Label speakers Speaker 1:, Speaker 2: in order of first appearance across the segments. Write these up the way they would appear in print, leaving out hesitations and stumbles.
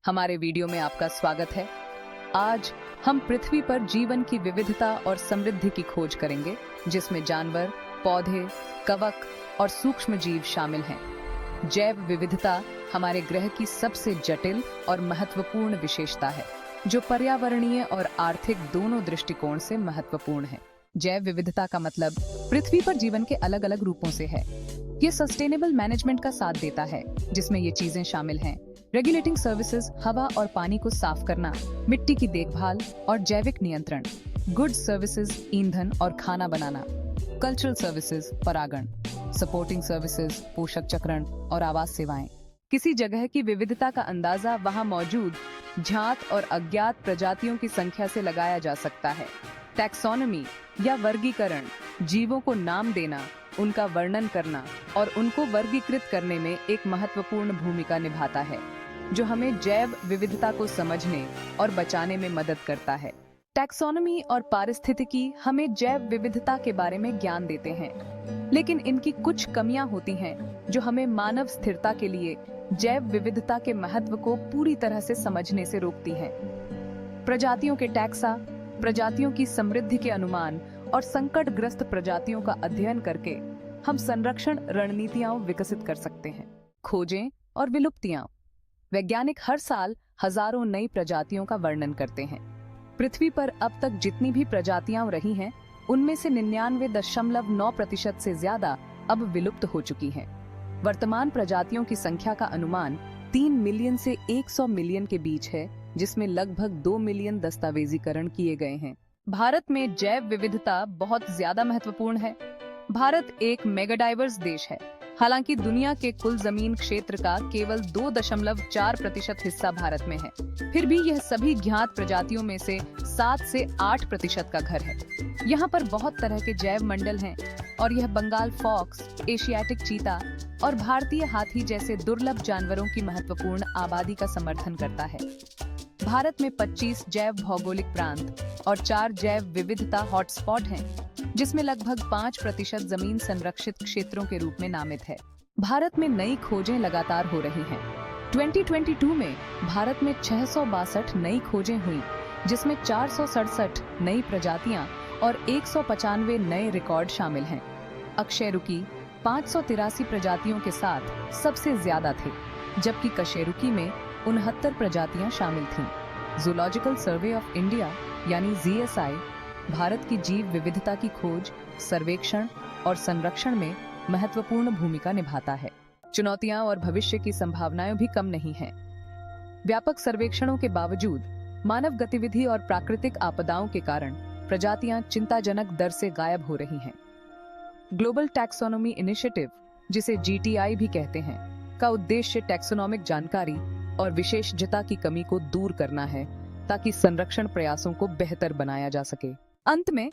Speaker 1: हमारे वीडियो में आपका स्वागत है। आज हम पृथ्वी पर जीवन की विविधता और समृद्धि की खोज करेंगे, जिसमें जानवर, पौधे, कवक और सूक्ष्म जीव शामिल हैं। जैव विविधता हमारे ग्रह की सबसे जटिल और महत्वपूर्ण विशेषता है, जो पर्यावरणीय और आर्थिक दोनों दृष्टिकोण से महत्वपूर्ण है। जैव विविधता का मतलब पृथ्वी पर जीवन के अलग अलग रूपों से है। ये सस्टेनेबल मैनेजमेंट का साथ देता है, जिसमें ये चीजें शामिल हैं: रेगुलेटिंग सर्विसेज, हवा और पानी को साफ करना, मिट्टी की देखभाल और जैविक नियंत्रण, गुड्स सर्विसेज, ईंधन और खाना बनाना, कल्चरल सर्विसेज, परागण, सपोर्टिंग सर्विसेज, पोषक चक्रण और आवास सेवाएं। किसी जगह की विविधता का अंदाजा वहां मौजूद ज्ञात और अज्ञात प्रजातियों की संख्या से लगाया जा सकता है। टैक्सोनॉमी या वर्गीकरण जीवों को नाम देना, उनका वर्णन करना और उनको वर्गीकृत करने में एक महत्वपूर्ण भूमिका निभाता है, जो हमें जैव विविधता को समझने और बचाने में मदद करता है। टैक्सोनॉमी और पारिस्थितिकी हमें जैव विविधता के बारे में ज्ञान देते हैं, लेकिन इनकी कुछ कमियां होती हैं जो हमें मानव स्थिरता के लिए जैव विविधता के महत्व को पूरी तरह से समझने से रोकती हैं। प्रजातियों के टैक्सा, प्रजातियों की समृद्धि के अनुमान और संकटग्रस्त प्रजातियों का अध्ययन करके हम संरक्षण रणनीतियां विकसित कर सकते हैं। खोजें और विलुप्तियां। वैज्ञानिक हर साल हजारों नई प्रजातियों का वर्णन करते हैं। पृथ्वी पर अब तक जितनी भी प्रजातियां रही हैं, उनमें से 99.9% से ज्यादा अब विलुप्त हो चुकी हैं। वर्तमान प्रजातियों की संख्या का अनुमान 3 मिलियन से 100 मिलियन के बीच है, जिसमें लगभग 2 मिलियन दस्तावेजीकरण किए गए हैं। भारत में जैव विविधता बहुत ज्यादा महत्वपूर्ण है। भारत एक मेगाडाइवर्स देश है। हालांकि दुनिया के कुल जमीन क्षेत्र का केवल 2.4% हिस्सा भारत में है, फिर भी यह सभी ज्ञात प्रजातियों में से 7 से 8% का घर है। यहाँ पर बहुत तरह के जैव मंडल हैं और यह बंगाल फॉक्स, एशियाटिक चीता और भारतीय हाथी जैसे दुर्लभ जानवरों की महत्वपूर्ण आबादी का समर्थन करता है। भारत में 25 जैव भौगोलिक प्रांत और 4 जैव विविधता हॉटस्पॉट हैं, जिसमें लगभग 5% जमीन संरक्षित क्षेत्रों के रूप में नामित है। भारत में नई खोजें लगातार हो रही हैं। 2022 में भारत में 662 नई खोजें हुई, जिसमें 467 नई प्रजातियां और 195 नए रिकॉर्ड शामिल हैं। अकशेरुकी 583 प्रजातियों के साथ सबसे ज्यादा थे, जबकि कशेरुकी में 69 प्रजातियां शामिल थीं। जूलॉजिकल सर्वे ऑफ इंडिया यानी ZSI भारत की जीव विविधता की खोज, सर्वेक्षण और संरक्षण में महत्वपूर्ण भूमिका निभाता है। चुनौतियां और भविष्य की संभावनाएं भी कम नहीं हैं। व्यापक सर्वेक्षणों के बावजूद मानव गतिविधि और प्राकृतिक आपदाओं के कारण प्रजातियां चिंताजनक दर से गायब हो रही हैं। ग्लोबल टैक्सोनॉमी इनिशिएटिव, जिसे GTI भी कहते हैं, का उद्देश्य टैक्सोनॉमिक जानकारी और विशेषज्ञता की कमी को दूर करना है, ताकि संरक्षण प्रयासों को बेहतर बनाया जा सके। अंत में,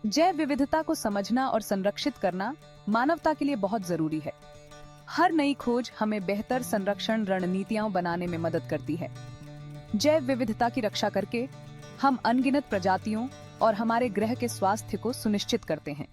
Speaker 1: जैव विविधता को समझना और संरक्षित करना मानवता के लिए बहुत जरूरी है। हर नई खोज हमें बेहतर संरक्षण रणनीतियां बनाने में मदद करती है। जैव विविधता की रक्षा करके हम अनगिनत प्रजातियों और हमारे ग्रह के स्वास्थ्य को सुनिश्चित करते हैं।